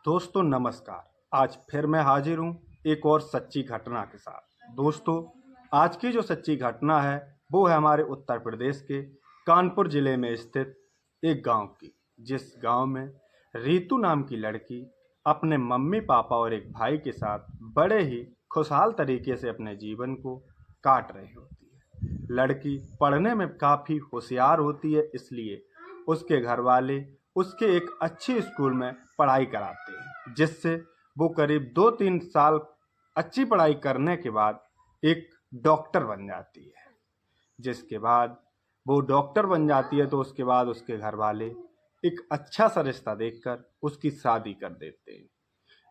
दोस्तों नमस्कार। आज फिर मैं हाजिर हूँ एक और सच्ची घटना के साथ। दोस्तों, आज की जो सच्ची घटना है वो है हमारे उत्तर प्रदेश के कानपुर ज़िले में स्थित एक गांव की, जिस गांव में रीतू नाम की लड़की अपने मम्मी पापा और एक भाई के साथ बड़े ही खुशहाल तरीके से अपने जीवन को काट रही होती है। लड़की पढ़ने में काफ़ी होशियार होती है, इसलिए उसके घर वाले उसके एक अच्छी स्कूल में पढ़ाई कराते हैं, जिससे वो करीब 2-3 साल अच्छी पढ़ाई करने के बाद एक डॉक्टर बन जाती है। जिसके बाद वो डॉक्टर बन जाती है तो उसके बाद उसके घर वाले एक अच्छा सा रिश्ता देखकर उसकी शादी कर देते हैं।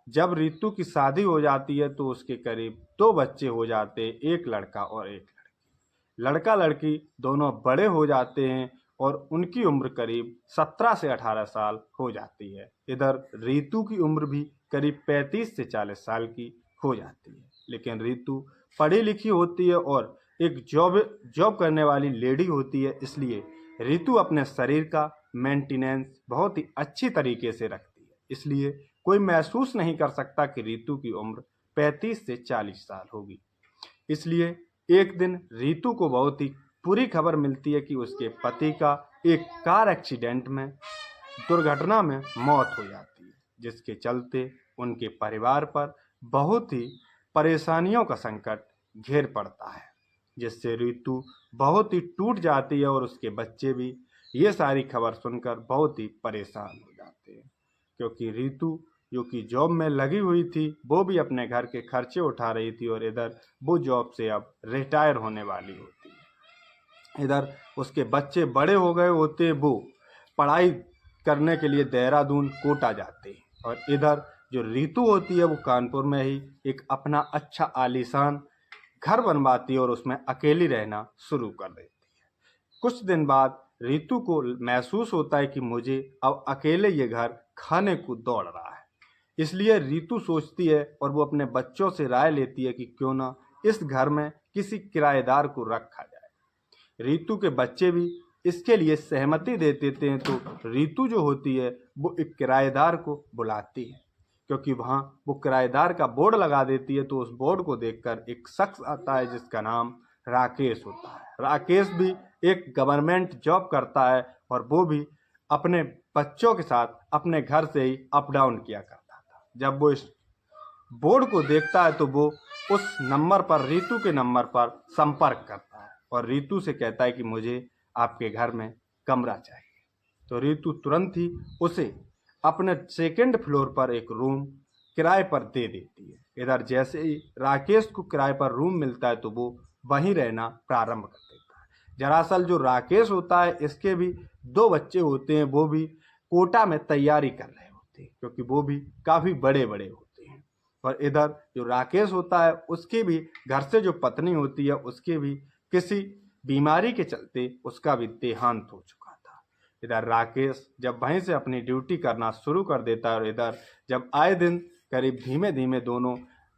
जब रीतू की शादी हो जाती है तो उसके करीब 2 बच्चे हो जाते हैं, एक लड़का और एक लड़की। लड़का लड़की दोनों बड़े हो जाते हैं और उनकी उम्र करीब 17 से 18 साल हो जाती है। इधर रीतू की उम्र भी करीब 35 से 40 साल की हो जाती है। लेकिन रीतू पढ़ी लिखी होती है और एक जॉब जॉब करने वाली लेडी होती है, इसलिए रीतू अपने शरीर का मेंटेनेंस बहुत ही अच्छी तरीके से रखती है। इसलिए कोई महसूस नहीं कर सकता कि रीतू की उम्र 35 से 40 साल होगी। इसलिए एक दिन रीतू को बहुत ही बुरी खबर मिलती है कि उसके पति का एक कार एक्सीडेंट में दुर्घटना में मौत हो जाती है, जिसके चलते उनके परिवार पर बहुत ही परेशानियों का संकट घेर पड़ता है, जिससे रीतू बहुत ही टूट जाती है और उसके बच्चे भी ये सारी खबर सुनकर बहुत ही परेशान हो जाते हैं। क्योंकि रीतू जो कि जॉब में लगी हुई थी वो भी अपने घर के खर्चे उठा रही थी और इधर वो जॉब से अब रिटायर होने वाली होती है। इधर उसके बच्चे बड़े हो गए होते हैं, वो पढ़ाई करने के लिए देहरादून कोटा जाते हैं और इधर जो रीतू होती है वो कानपुर में ही एक अपना अच्छा आलीशान घर बनवाती है और उसमें अकेली रहना शुरू कर देती है। कुछ दिन बाद रीतू को महसूस होता है कि मुझे अब अकेले ये घर खाने को दौड़ रहा है। इसलिए रीतू सोचती है और वो अपने बच्चों से राय लेती है कि क्यों ना इस घर में किसी किराएदार को रखा जाए। रीतू के बच्चे भी इसके लिए सहमति दे देते हैं तो रीतू जो होती है वो एक किराएदार को बुलाती है, क्योंकि वहाँ वो किराएदार का बोर्ड लगा देती है। तो उस बोर्ड को देखकर एक शख्स आता है जिसका नाम राकेश होता है। राकेश भी एक गवर्नमेंट जॉब करता है और वो भी अपने बच्चों के साथ अपने घर से ही अप डाउन किया करता था। जब वो इस बोर्ड को देखता है तो वो उस नंबर पर, रीतू के नंबर पर संपर्क करता है और रीतू से कहता है कि मुझे आपके घर में कमरा चाहिए। तो रीतू तुरंत ही उसे अपने सेकंड फ्लोर पर एक रूम किराए पर दे देती है। इधर जैसे ही राकेश को किराए पर रूम मिलता है तो वो वहीं रहना प्रारंभ कर देता है। दरअसल जो राकेश होता है इसके भी 2 बच्चे होते हैं, वो भी कोटा में तैयारी कर रहे होते हैं, क्योंकि वो भी काफ़ी बड़े बड़े होते हैं। और इधर जो राकेश होता है उसकी भी घर से जो पत्नी होती है उसके भी किसी बीमारी के चलते उसका भी देहांत हो चुका था। इधर राकेश जब वहीं से अपनी ड्यूटी करना शुरू कर देता है और इधर जब आए दिन करीब धीमे धीमे दोनों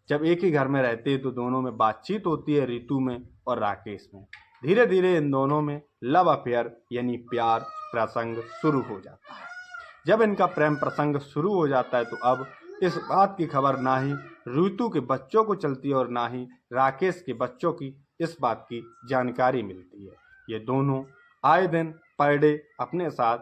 जब एक ही घर में रहते हैं तो दोनों में बातचीत होती है, रीतू में और राकेश में। धीरे धीरे इन दोनों में लव अफेयर यानी प्यार प्रसंग शुरू हो जाता है। जब इनका प्रेम प्रसंग शुरू हो जाता है तो अब इस बात की खबर ना ही रीतू के बच्चों को चलती है और ना ही राकेश के बच्चों की इस बात की जानकारी मिलती है। ये दोनों आए दिन पर डे अपने साथ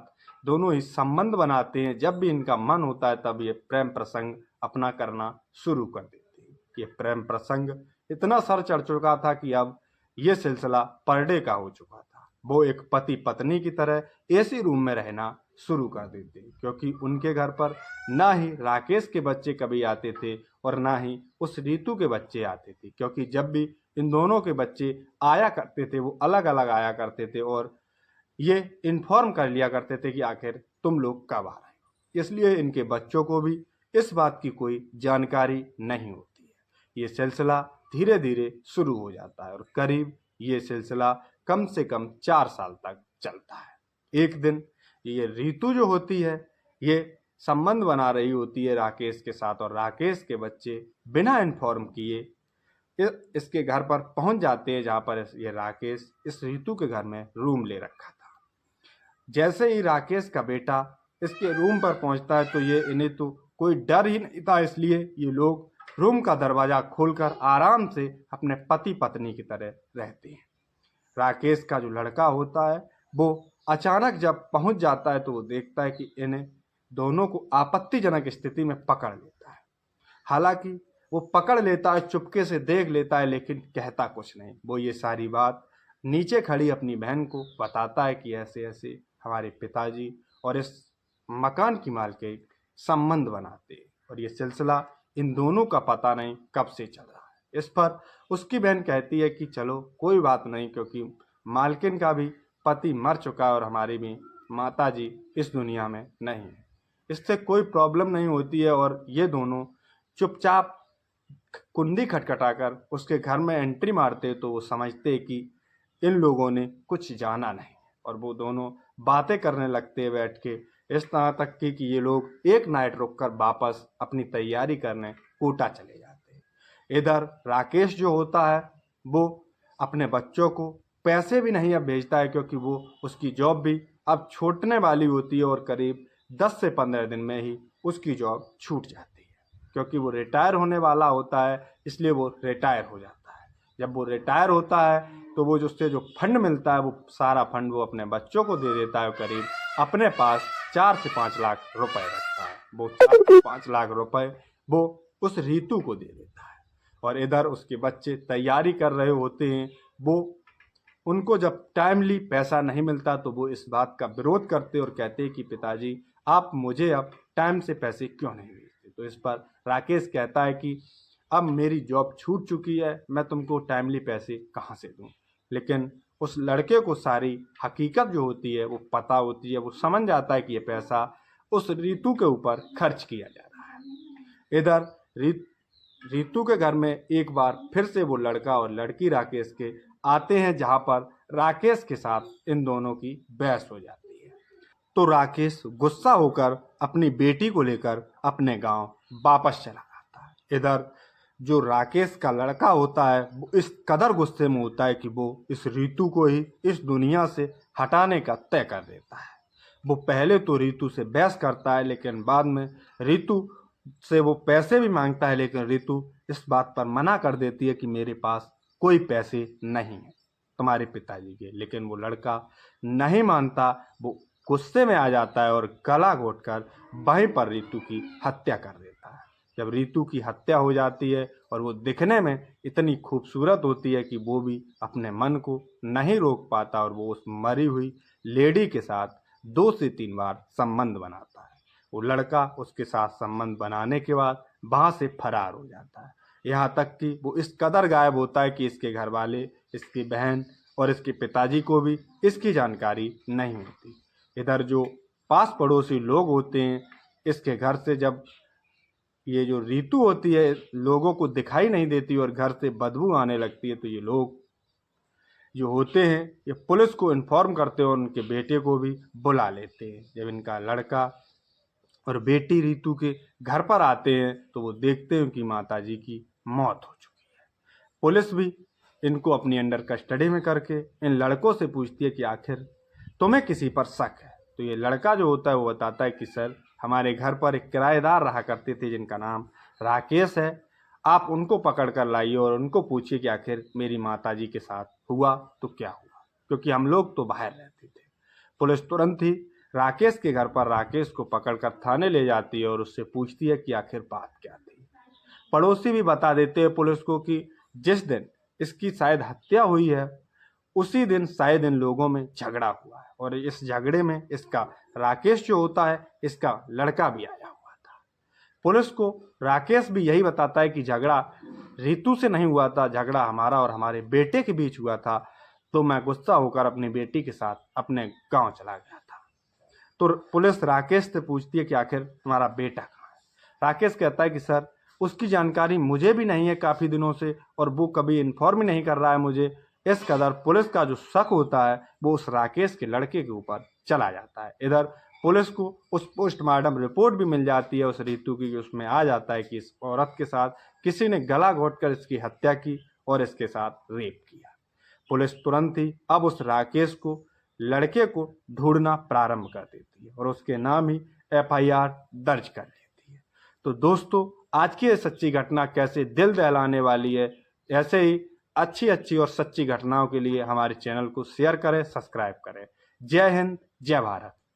दोनों ही संबंध बनाते हैं। जब भी इनका मन होता है तब ये प्रेम प्रसंग अपना करना शुरू कर देते हैं। ये प्रेम प्रसंग इतना सर चढ़ चुका था कि अब ये सिलसिला पर डे का हो चुका था। वो एक पति पत्नी की तरह एसी रूम में रहना शुरू कर देते हैं, क्योंकि उनके घर पर ना ही राकेश के बच्चे कभी आते थे और ना ही उस रीतू के बच्चे आते थे, क्योंकि जब भी इन दोनों के बच्चे आया करते थे वो अलग अलग आया करते थे और ये इन्फॉर्म कर लिया करते थे कि आखिर तुम लोग कब आ रहे हो। इसलिए इनके बच्चों को भी इस बात की कोई जानकारी नहीं होती है। ये सिलसिला धीरे धीरे शुरू हो जाता है और करीब ये सिलसिला कम से कम 4 साल तक चलता है। एक दिन ये रीतू जो होती है ये संबंध बना रही होती है राकेश के साथ और राकेश के बच्चे बिना इन्फॉर्म किए इसके घर पर पहुंच जाते हैं, जहां पर ये राकेश इस रीतू के घर में रूम ले रखा था। जैसे ही राकेश का बेटा इसके रूम पर पहुंचता है तो ये इन्हें तो कोई डर ही नहीं था, इसलिए ये लोग रूम का दरवाज़ा खोलकर आराम से अपने पति पत्नी की तरह रहते हैं। राकेश का जो लड़का होता है वो अचानक जब पहुंच जाता है तो वो देखता है कि इन्हें दोनों को आपत्तिजनक स्थिति में पकड़ लेता है। हालांकि वो पकड़ लेता है, चुपके से देख लेता है, लेकिन कहता कुछ नहीं। वो ये सारी बात नीचे खड़ी अपनी बहन को बताता है कि ऐसे ऐसे हमारे पिताजी और इस मकान की मालकिन संबंध बनाते हैं और ये सिलसिला इन दोनों का पता नहीं कब से चल रहा है। इस पर उसकी बहन कहती है कि चलो कोई बात नहीं, क्योंकि मालकिन का भी पति मर चुका है और हमारी भी माताजी इस दुनिया में नहीं है, इससे कोई प्रॉब्लम नहीं होती है। और ये दोनों चुपचाप कुंडी खटखटाकर उसके घर में एंट्री मारते तो वो समझते कि इन लोगों ने कुछ जाना नहीं, और वो दोनों बातें करने लगते हैं बैठ के, इस तरह तक कि ये लोग एक नाइट रुककर वापस अपनी तैयारी करने कोटा चले जाते हैं। इधर राकेश जो होता है वो अपने बच्चों को पैसे भी नहीं अब भेजता है, क्योंकि वो उसकी जॉब भी अब छूटने वाली होती है और करीब 10 से 15 दिन में ही उसकी जॉब छूट जाती है, क्योंकि वो रिटायर होने वाला होता है, इसलिए वो रिटायर हो जाता है। जब वो रिटायर होता है तो वो उससे जो फंड मिलता है वो सारा फंड वो अपने बच्चों को दे देता है। करीब अपने पास 4 से 5 लाख रुपए रखता है। वो 4 से 5 लाख रुपए वो उस रीतू को दे देता है। और इधर उसके बच्चे तैयारी कर रहे होते हैं। वो उनको जब टाइमली पैसा नहीं मिलता तो वो इस बात का विरोध करते और कहते हैं कि पिताजी आप मुझे अब टाइम से पैसे क्यों नहीं भेजते। तो इस पर राकेश कहता है कि अब मेरी जॉब छूट चुकी है, मैं तुमको टाइमली पैसे कहाँ से दूँ। लेकिन उस लड़के को सारी हकीकत जो होती है वो पता होती है। वो समझ जाता है कि ये पैसा उस रीतू के ऊपर खर्च किया जा रहा है। इधर रीतू के घर में एक बार फिर से वो लड़का और लड़की राकेश के आते हैं, जहाँ पर राकेश के साथ इन दोनों की बहस हो जाती है। तो राकेश गुस्सा होकर अपनी बेटी को लेकर अपने गांव वापस चला जाता है। इधर जो राकेश का लड़का होता है वो इस कदर गुस्से में होता है कि वो इस रीतू को ही इस दुनिया से हटाने का तय कर देता है। वो पहले तो रीतू से बहस करता है, लेकिन बाद में रीतू से वो पैसे भी मांगता है, लेकिन रीतू इस बात पर मना कर देती है कि मेरे पास कोई पैसे नहीं है तुम्हारे पिताजी के। लेकिन वो लड़का नहीं मानता, वो गुस्से में आ जाता है और गला घोंटकर वहीं पर रीतू की हत्या कर देता है। जब रीतू की हत्या हो जाती है और वो दिखने में इतनी खूबसूरत होती है कि वो भी अपने मन को नहीं रोक पाता और वो उस मरी हुई लेडी के साथ 2 से 3 बार संबंध बनाता है। वो लड़का उसके साथ संबंध बनाने के बाद वहाँ से फरार हो जाता है। यहाँ तक कि वो इस कदर गायब होता है कि इसके घर वाले, इसकी बहन और इसके पिताजी को भी इसकी जानकारी नहीं होती। इधर जो पास पड़ोसी लोग होते हैं, इसके घर से जब ये जो रीतू होती है लोगों को दिखाई नहीं देती और घर से बदबू आने लगती है, तो ये लोग जो होते हैं ये पुलिस को इन्फॉर्म करते हैं और उनके बेटे को भी बुला लेते हैं। जब इनका लड़का और बेटी रीतू के घर पर आते हैं तो वो देखते हैं कि माताजी की मौत हो चुकी है। पुलिस भी इनको अपनी अंडर कस्टडी में करके इन लड़कों से पूछती है कि आखिर तुम्हें किसी पर शक है। तो ये लड़का जो होता है वो बताता है कि सर हमारे घर पर एक किराएदार रहा करते थे जिनका नाम राकेश है, आप उनको पकड़ कर लाइए और उनको पूछिए कि आखिर मेरी माताजी के साथ हुआ तो क्या हुआ, क्योंकि हम लोग तो बाहर रहते थे। पुलिस तुरंत ही राकेश के घर पर राकेश को पकड़कर थाने ले जाती है और उससे पूछती है कि आखिर बात क्या थी। पड़ोसी भी बता देते हैं पुलिस को कि जिस दिन इसकी शायद हत्या हुई है उसी दिन शायद इन लोगों में झगड़ा हुआ है और इस झगड़े में इसका राकेश जो होता है इसका लड़का भी आया हुआ था। पुलिस को राकेश भी यही बताता है कि झगड़ा रीतू से नहीं हुआ था, झगड़ा हमारा और हमारे बेटे के बीच हुआ था। तो मैं गुस्सा होकर अपनी बेटी के साथ अपने गांव चला गया था। तो पुलिस राकेश से पूछती है कि आखिर तुम्हारा बेटा कहाँ है। राकेश कहता है कि सर उसकी जानकारी मुझे भी नहीं है काफ़ी दिनों से और वो कभी इन्फॉर्म ही नहीं कर रहा है मुझे। इस कदर पुलिस का जो शक होता है वो उस राकेश के लड़के के ऊपर चला जाता है। इधर पुलिस को उस पोस्टमार्टम रिपोर्ट भी मिल जाती है उस रीतू की, उसमें आ जाता है कि इस औरत के साथ किसी ने गला घोंटकर इसकी हत्या की और इसके साथ रेप किया। पुलिस तुरंत ही अब उस राकेश को लड़के को ढूंढना प्रारंभ कर देती है और उसके नाम ही FIR दर्ज कर लेती है। तो दोस्तों आज की ये सच्ची घटना कैसे दिल दहलाने वाली है, ऐसे ही अच्छी अच्छी और सच्ची घटनाओं के लिए हमारे चैनल को शेयर करें, सब्सक्राइब करें। जय हिंद, जय भारत।